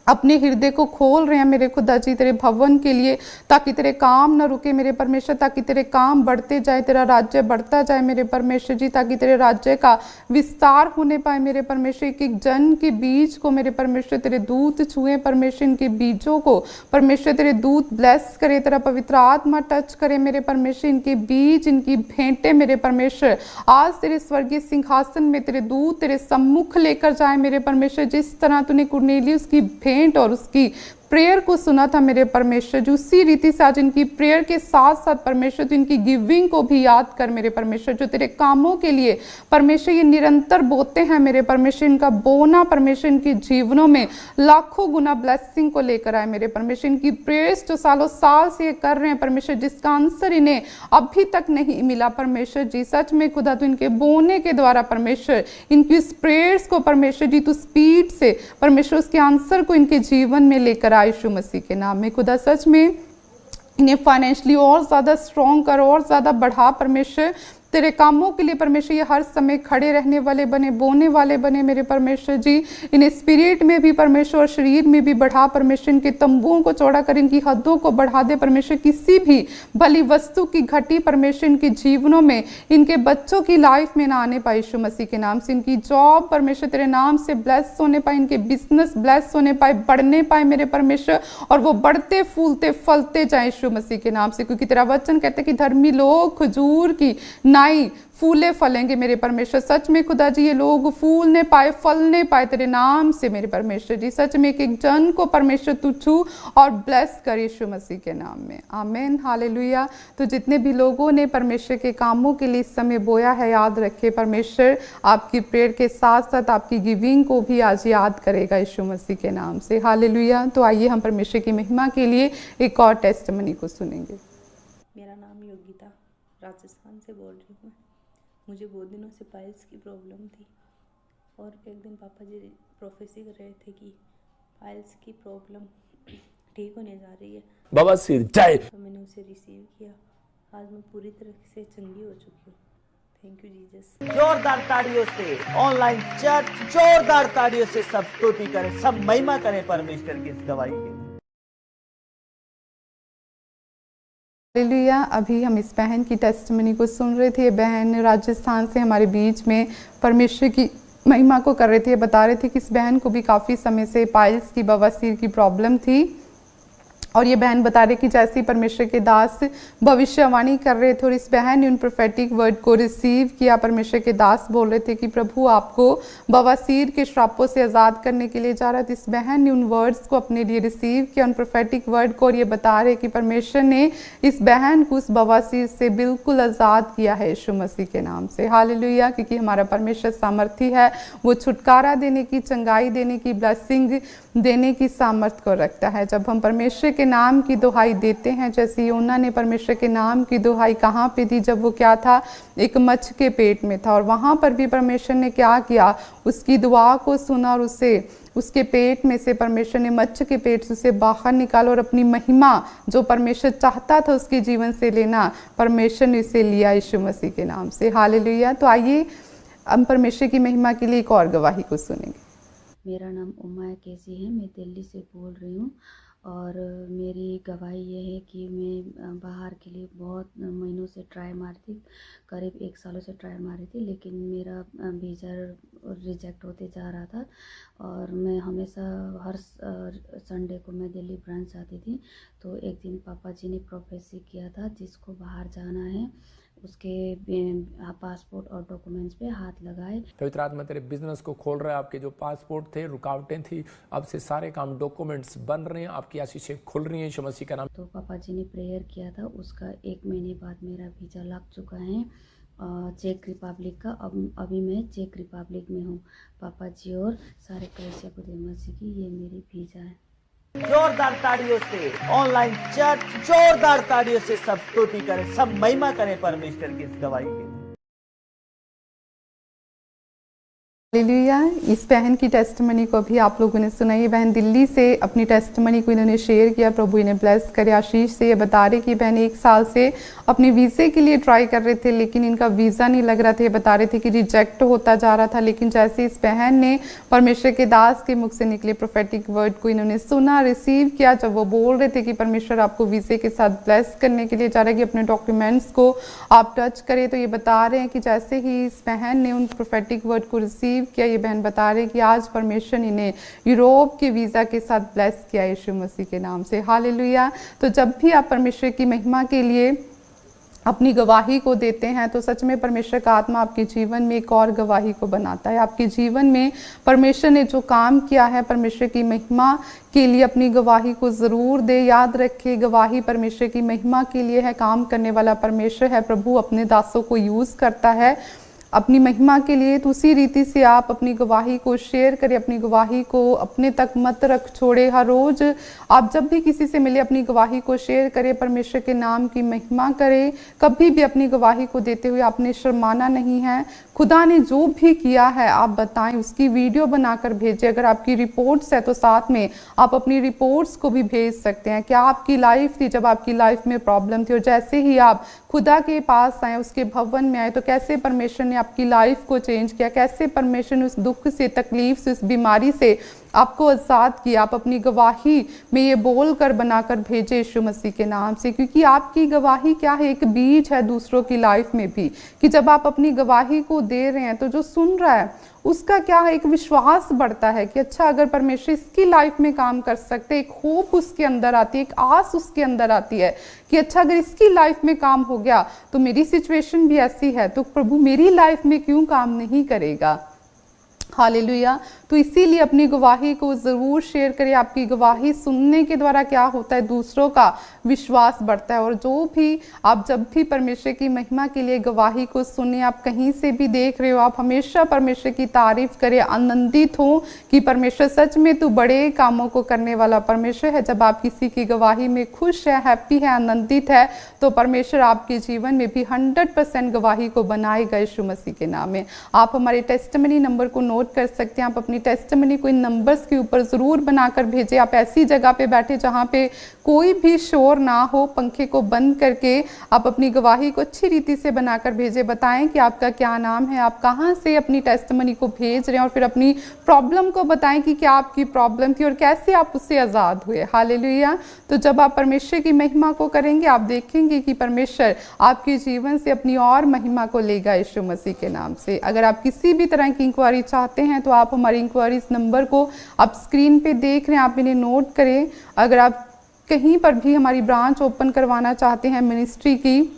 अपने हृदय को खोल रहे हैं मेरे खुदा जी तेरे भवन के लिए, ताकि तेरे काम न रुके मेरे परमेश्वर, ताकि तेरे काम बढ़ते जाए, तेरा राज्य बढ़ता जाए मेरे परमेश्वर जी, ताकि तेरे राज्य का विस्तार होने पाए मेरे परमेश्वर। एक एक जन के बीज को मेरे परमेश्वर तेरे दूत छुए परमेश्वर, इनके बीजों को परमेश्वर तेरे दूत ब्लेस करे, तेरा पवित्र आत्मा टच करे मेरे परमेश्वर। इनके बीज, इनकी भेंटें मेरे परमेश्वर आज तेरे स्वर्गीय सिंहासन में तेरे दूत तेरे सम्मुख लेकर जाए मेरे परमेश्वर। जिस तरह तूने कुरनेलियुस की भेंट और उसकी प्रेयर को सुना था मेरे परमेश्वर जी, उसी रीति से आज इनकी प्रेयर के साथ साथ परमेश्वर तो इनकी गिविंग को भी याद कर मेरे परमेश्वर, जो तेरे कामों के लिए परमेश्वर ये निरंतर बोते हैं मेरे परमेश्वर। इनका बोना परमेश्वर इनके जीवनों में लाखों गुना ब्लेसिंग को लेकर आए मेरे परमेश्वर। इनकी प्रेयर्स जो सालों साल से ये कर रहे हैं परमेश्वर, जिसका आंसर इन्हें अभी तक नहीं मिला परमेश्वर जी, सच में खुदा तो इनके बोने के द्वारा परमेश्वर इनकी इस प्रेयर्स को परमेश्वर जी तो स्पीड से परमेश्वर उसके आंसर को इनके जीवन में लेकर यीशु मसीह के नाम में। खुदा सच में इन्हें फाइनेंशियली और ज़्यादा स्ट्रॉन्ग कर, और ज़्यादा बढ़ा परमेश्वर। तेरे कामों के लिए परमेश्वर ये हर समय खड़े रहने वाले बने, बोने वाले बने मेरे परमेश्वर जी। इन्हें स्पिरिट में भी परमेश्वर और शरीर में भी बढ़ा परमेश्वर। इनके तंबुओं को चौड़ा कर इनकी हदों को बढ़ा दे परमेश्वर। किसी भी भली वस्तु की घटी परमेश्वर इनके जीवनों में, इनके बच्चों की लाइफ में ना आने पाए यीशु मसीह के नाम से। इनकी जॉब परमेश्वर तेरे नाम से ब्लेस होने पाए, इनके बिजनेस ब्लेस होने पाए, बढ़ने पाए मेरे परमेश्वर, और वो बढ़ते फूलते फलते जाए यीशु मसीह के नाम से। क्योंकि तेरा वचन कहते कि धर्मी लोग खजूर की नहीं, फूले फलेंगे मेरे परमेश्वर। सच में खुदा जी ये लोग फूलने पाए, फलने पाए तेरे नाम से मेरे परमेश्वर जी। सच में एक जन को परमेश्वर तू छू और ब्लेस कर यीशु मसीह के नाम में, आमीन, हालेलुया। तो जितने भी लोगों ने परमेश्वर के कामों के लिए इस समय बोया है, याद रखे परमेश्वर आपकी प्रेयर के साथ साथ आपकी गिविंग को भी आज याद करेगा यीशु मसीह के नाम से, हालेलुया। तो आइए हम परमेश्वर की महिमा के लिए एक और टेस्टमनी को सुनेंगे। मेरा नाम योगिता, राजस्थान से बोल रही हूँ। मुझे बहुत दिनों से पाइल्स की प्रॉब्लम थी और एक दिन पापा जी प्रोफेसी कर रहे थे कि पाइल्स की प्रॉब्लम ठीक होने जा रही है। बवासीर जय। तो मैंने उसे रिसीव किया। आज मैं पूरी तरह से चंगी हो चुकी हूँ। Thank you Jesus. जोरदार ताड़ियों से ऑनलाइन चर्च जोरदार ताड़ियों से सब स्तुति करें, सब महिमा करें परमेश्वर की इस गवाही के। हालेलुया। अभी हम इस बहन की टेस्टमनी को सुन रहे थे। बहन राजस्थान से हमारे बीच में परमेश्वर की महिमा को कर रहे थे। बता रहे थे कि इस बहन को भी काफ़ी समय से पाइल्स की, बवासीर की प्रॉब्लम थी और ये बहन बता रही कि जैसे ही परमेश्वर के दास भविष्यवाणी कर रहे थे और इस बहन ने उन प्रोफेटिक वर्ड को रिसीव किया। परमेश्वर के दास बोल रहे थे कि प्रभु आपको बवासीर के श्रापों से आज़ाद करने के लिए जा रहा था। इस बहन ने उन वर्ड्स को अपने लिए रिसीव किया, उन प्रोफेटिक वर्ड को, और ये बता रहे कि परमेश्वर ने इस बहन को उस बवासीर से बिल्कुल आज़ाद किया है यीशु मसीह के नाम से, हालेलुया। क्योंकि हमारा परमेश्वर सामर्थी है, वो छुटकारा देने की, चंगाई देने की, ब्लेसिंग देने की सामर्थ को रखता है। जब हम परमेश्वर के नाम की दुहाई देते हैं, जैसे यूना ने परमेश्वर के नाम की दुहाई कहाँ पे दी, जब वो क्या था, एक मच्छ के पेट में था, और वहाँ पर भी परमेश्वर ने क्या किया, उसकी दुआ को सुना और उसे उसके पेट में से परमेश्वर ने, मच्छ के पेट से उसे बाहर निकाला और अपनी महिमा जो परमेश्वर चाहता था उसके जीवन से लेना, परमेश्वर ने इसे लिया यीशु मसीह के नाम से, हालेलुया। तो आइए हम परमेश्वर की महिमा के लिए एक और गवाही को सुनेंगे। मेरा नाम उमा कैसी है, मैं दिल्ली से बोल रही हूँ और मेरी गवाही ये है कि मैं बाहर के लिए बहुत महीनों से ट्राई मारी थी, करीब 1 सालों से ट्राई मारी थी, लेकिन मेरा वीज़ा रिजेक्ट होते जा रहा था और मैं हमेशा हर संडे को मैं दिल्ली ब्रांच आती थी। तो एक दिन पापा जी ने प्रोफेसी किया था, जिसको बाहर जाना है उसके पासपोर्ट और डॉक्यूमेंट्स पे हाथ लगाए। पवित्र आत्मा तेरे बिजनेस को खोल रहा है। आपके जो पासपोर्ट थे, रुकावटें थी, अब से सारे काम, डॉक्यूमेंट्स बन रहे हैं, आपकी आशीषें खुल रही हैं यीशु मसीह का नाम। तो पापा जी ने प्रेयर किया था, उसका 1 महीने बाद मेरा वीज़ा लग चुका है चेक रिपब्लिक का। अभी मैं चेक रिपब्लिक में हूँ। पापा जी और सारे कलीसिया को मसीह की ये मेरी वीज़ा है। जोरदार ताड़ियों से ऑनलाइन चर्च जोरदार ताड़ियों से सब स्तुति करें, सब महिमा करें परमेश्वर की इस गवाही के। हालेलुया। इस बहन की टेस्टमनी को भी आप लोगों ने सुना। ये बहन दिल्ली से अपनी टेस्टमनी को इन्होंने शेयर किया। प्रभु इन्हें ब्लेस करे, आशीष से। ये बता रहे कि बहन 1 साल से अपने वीज़े के लिए ट्राई कर रहे थे, लेकिन इनका वीज़ा नहीं लग रहा था। ये बता रहे थे कि रिजेक्ट होता जा रहा था, लेकिन जैसे इस बहन ने परमेश्वर के दास के मुख से निकले प्रोफेटिक वर्ड को इन्होंने सुना, रिसीव किया, जब वो बोल रहे थे कि परमेश्वर आपको वीज़े के साथ ब्लेस करने के लिए जा रहा है कि अपने डॉक्यूमेंट्स को आप टच करें, तो ये बता रहे हैं कि जैसे ही इस बहन ने उन प्रोफेटिक वर्ड को रिसीव किया, ये बहन बता रहे कि आज परमेश्वर ने इन्हें यूरोप के वीज़ा के साथ ब्लेस किया यीशु मसीह के नाम से, हालेलुया। तो जब भी आप परमेश्वर की महिमा के लिए अपनी गवाही को देते हैं, तो सच में परमेश्वर का आत्मा आपके जीवन में एक और गवाही को बनाता है। आपके जीवन में परमेश्वर ने जो काम किया है, परमेश्वर की महिमा के लिए अपनी गवाही को ज़रूर दे। याद रखें, गवाही परमेश्वर की महिमा के लिए है। काम करने वाला परमेश्वर है। प्रभु अपने दासों को यूज़ करता है अपनी महिमा के लिए। तो उसी रीति से आप अपनी गवाही को शेयर करें, अपनी गवाही को अपने तक मत रख छोड़े। हर रोज़ आप जब भी किसी से मिले अपनी गवाही को शेयर करें, परमेश्वर के नाम की महिमा करें। कभी भी अपनी गवाही को देते हुए आपने शर्माना नहीं है। खुदा ने जो भी किया है आप बताएं, उसकी वीडियो बनाकर भेजें। अगर आपकी रिपोर्ट्स है तो साथ में आप अपनी रिपोर्ट्स को भी भेज सकते हैं। क्या आपकी लाइफ थी जब आपकी लाइफ में प्रॉब्लम थी, और जैसे ही आप खुदा के पास आए, उसके भवन में आए, तो कैसे परमेश्वर ने आपकी लाइफ को चेंज किया, कैसे परमेश्वर ने उस दुख से, तकलीफ से, उस बीमारी से आपको आज़ाद किया। आप अपनी गवाही में ये बोल कर बनाकर भेजे यीशु मसीह के नाम से, क्योंकि आपकी गवाही क्या है, एक बीज है दूसरों की लाइफ में भी, कि जब आप अपनी गवाही को दे रहे हैं तो जो सुन रहा है उसका क्या है, एक विश्वास बढ़ता है कि अच्छा अगर परमेश्वर इसकी लाइफ में काम कर सकते, एक होप उसके अंदर आती है, एक आस उसके अंदर आती है कि अच्छा अगर इसकी लाइफ में काम हो गया तो मेरी सिचुएशन भी ऐसी है तो प्रभु मेरी लाइफ में क्यों काम नहीं करेगा। हालेलुया। तो इसीलिए अपनी गवाही को ज़रूर शेयर करें। आपकी गवाही सुनने के द्वारा क्या होता है, दूसरों का विश्वास बढ़ता है। और जो भी आप जब भी परमेश्वर की महिमा के लिए गवाही को सुने, आप कहीं से भी देख रहे हो, आप हमेशा परमेश्वर की तारीफ करें, आनंदित हो कि परमेश्वर सच में तू बड़े कामों को करने वाला परमेश्वर है। जब आप किसी की गवाही में खुश है, हैप्पी है, आनंदित है, तो परमेश्वर आपके जीवन में भी 100% गवाही को बनाएगा यीशु मसीह के नाम में। आप हमारे टेस्टिमनी नंबर को नोट कर सकते हैं। आप अपनी टेस्टिमनी को इन नंबर्स के ऊपर ज़रूर बनाकर भेजें। आप ऐसी जगह पे बैठे जहाँ पे कोई भी शोर ना हो, पंखे को बंद करके आप अपनी गवाही को अच्छी रीति से बनाकर भेजें। बताएं कि आपका क्या नाम है, आप कहाँ से अपनी टेस्टिमनी को भेज रहे हैं, और फिर अपनी प्रॉब्लम को बताएं कि क्या आपकी प्रॉब्लम थी और कैसे आप उससे आज़ाद हुए। हालेलुया। तो जब आप परमेश्वर की महिमा को करेंगे, आप देखेंगे कि परमेश्वर आपके जीवन से अपनी और महिमा को लेगा यीशु मसीह के नाम से। अगर आप किसी भी तरह की इंक्वायरी चाहते हैं तो आप हमारी इंक्वायरीज नंबर को आप स्क्रीन पे देख रहे हैं, आप इन्हें नोट करें। अगर आप कहीं पर भी हमारी ब्रांच ओपन करवाना चाहते हैं मिनिस्ट्री की,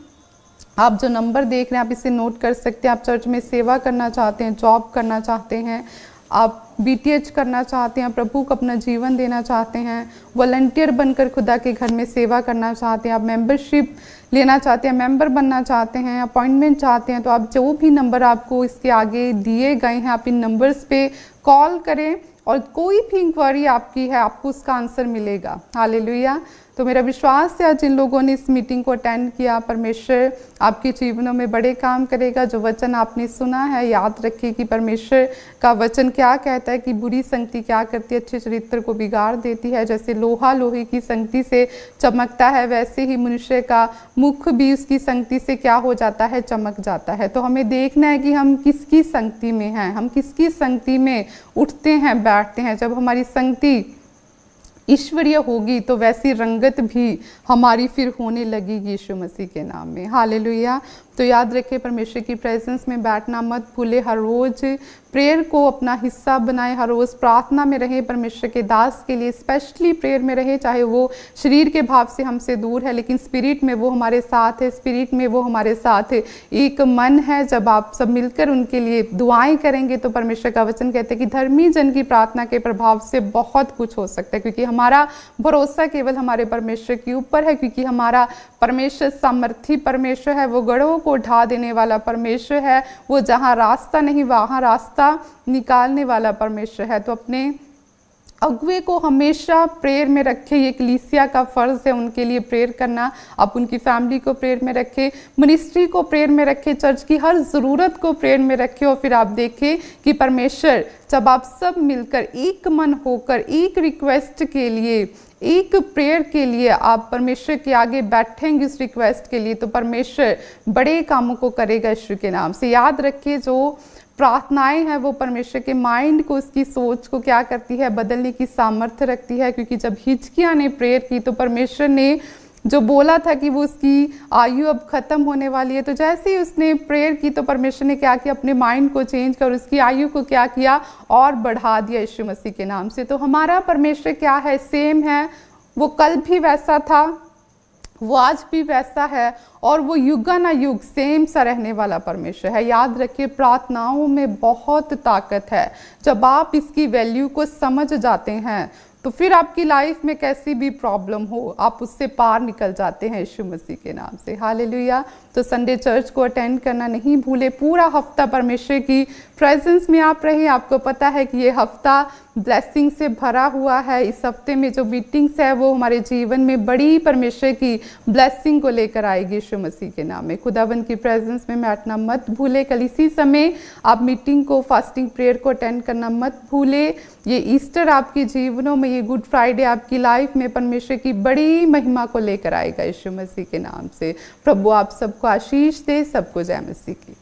आप जो नंबर देख रहे हैं आप इसे नोट कर सकते हैं। आप चर्च में सेवा करना चाहते हैं, जॉब करना चाहते हैं, आप BTH करना चाहते हैं, प्रभु को अपना जीवन देना चाहते हैं, वॉलंटियर बनकर खुदा के घर में सेवा करना चाहते हैं, आप मेंबरशिप लेना चाहते हैं, मेंबर बनना चाहते हैं, अपॉइंटमेंट चाहते हैं, तो आप जो भी नंबर आपको इसके आगे दिए गए हैं आप इन नंबर्स पे कॉल करें और कोई भी इंक्वायरी आपकी है आपको उसका आंसर मिलेगा। हालेलुया। तो मेरा विश्वास है जिन लोगों ने इस मीटिंग को अटेंड किया, परमेश्वर आपके जीवनों में बड़े काम करेगा। जो वचन आपने सुना है याद रखिए कि परमेश्वर का वचन क्या कहता है कि बुरी संगति क्या करती है, अच्छे चरित्र को बिगाड़ देती है। जैसे लोहा लोहे की संगति से चमकता है, वैसे ही मनुष्य का मुख भी उसकी संगति से क्या हो जाता है, चमक जाता है। तो हमें देखना है कि हम किसकी संगति में हैं, हम किसकी संगति में उठते हैं, बैठते हैं। जब हमारी संगति ईश्वरीय होगी तो वैसी रंगत भी हमारी फिर होने लगेगी यीशु मसीह के नाम में। हालेलुया। तो याद रखें परमेश्वर की प्रेजेंस में बैठना मत भूले। हर रोज़ प्रेयर को अपना हिस्सा बनाएं, हर रोज़ प्रार्थना में रहें, परमेश्वर के दास के लिए स्पेशली प्रेयर में रहें। चाहे वो शरीर के भाव से हमसे दूर है लेकिन स्पिरिट में वो हमारे साथ है, स्पिरिट में वो हमारे साथ है, एक मन है। जब आप सब मिलकर उनके लिए दुआएं करेंगे तो परमेश्वर का वचन कहते हैं कि धर्मी जन की प्रार्थना के प्रभाव से बहुत कुछ हो सकता है, क्योंकि हमारा भरोसा केवल हमारे परमेश्वर के ऊपर है, क्योंकि हमारा परमेश्वर सामर्थी परमेश्वर है, वो गढ़ों को ढा देने वाला परमेश्वर है, वो जहाँ रास्ता नहीं वहाँ रास्ता निकालने वाला परमेश्वर है। तो अपने अगुवे को हमेशा प्रेयर में रखें, ये कलीसिया का फ़र्ज़ है उनके लिए प्रेयर करना। आप उनकी फैमिली को प्रेयर में रखें, मिनिस्ट्री को प्रेयर में रखें, चर्च की हर ज़रूरत को प्रेयर में रखें। और फिर आप देखें कि परमेश्वर जब आप सब मिलकर एक मन होकर एक रिक्वेस्ट के लिए, एक प्रेयर के लिए आप परमेश्वर के आगे बैठेंगे उस रिक्वेस्ट के लिए, तो परमेश्वर बड़े कामों को करेगा यीशु के नाम से। याद रखिए जो प्रार्थनाएं हैं वो परमेश्वर के माइंड को, उसकी सोच को क्या करती है, बदलने की सामर्थ्य रखती है। क्योंकि जब हिजकिय्याह ने प्रेयर की तो परमेश्वर ने जो बोला था कि वो उसकी आयु अब ख़त्म होने वाली है, तो जैसे ही उसने प्रेयर की तो परमेश्वर ने क्या किया, अपने माइंड को चेंज कर उसकी आयु को क्या किया, और बढ़ा दिया यीशु मसीह के नाम से। तो हमारा परमेश्वर क्या है, सेम है, वो कल भी वैसा था, वो आज भी वैसा है, और वो युगानुयुग सेम सा रहने वाला परमेश्वर है। याद रखिए प्रार्थनाओं में बहुत ताकत है। जब आप इसकी वैल्यू को समझ जाते हैं तो फिर आपकी लाइफ में कैसी भी प्रॉब्लम हो आप उससे पार निकल जाते हैं यीशु मसीह के नाम से। हालेलुया। तो संडे चर्च को अटेंड करना नहीं भूले। पूरा हफ्ता परमेश्वर की प्रेजेंस में आप रहें। आपको पता है कि ये हफ्ता ब्लेसिंग से भरा हुआ है। इस हफ्ते में जो मीटिंग्स है वो हमारे जीवन में बड़ी परमेश्वर की ब्लेसिंग को लेकर आएगी यीशु मसीह के नाम में। खुदावन की प्रेजेंस में बैठना मत भूले। कल इसी समय आप मीटिंग को, फास्टिंग प्रेयर को अटेंड करना मत भूले। ये ईस्टर आपके जीवनों में, ये गुड फ्राइडे आपकी लाइफ में परमेश्वर की बड़ी महिमा को लेकर आएगा यीशु मसीह के नाम से। प्रभु आप सबको आशीष दे। सबको जय मसीह की।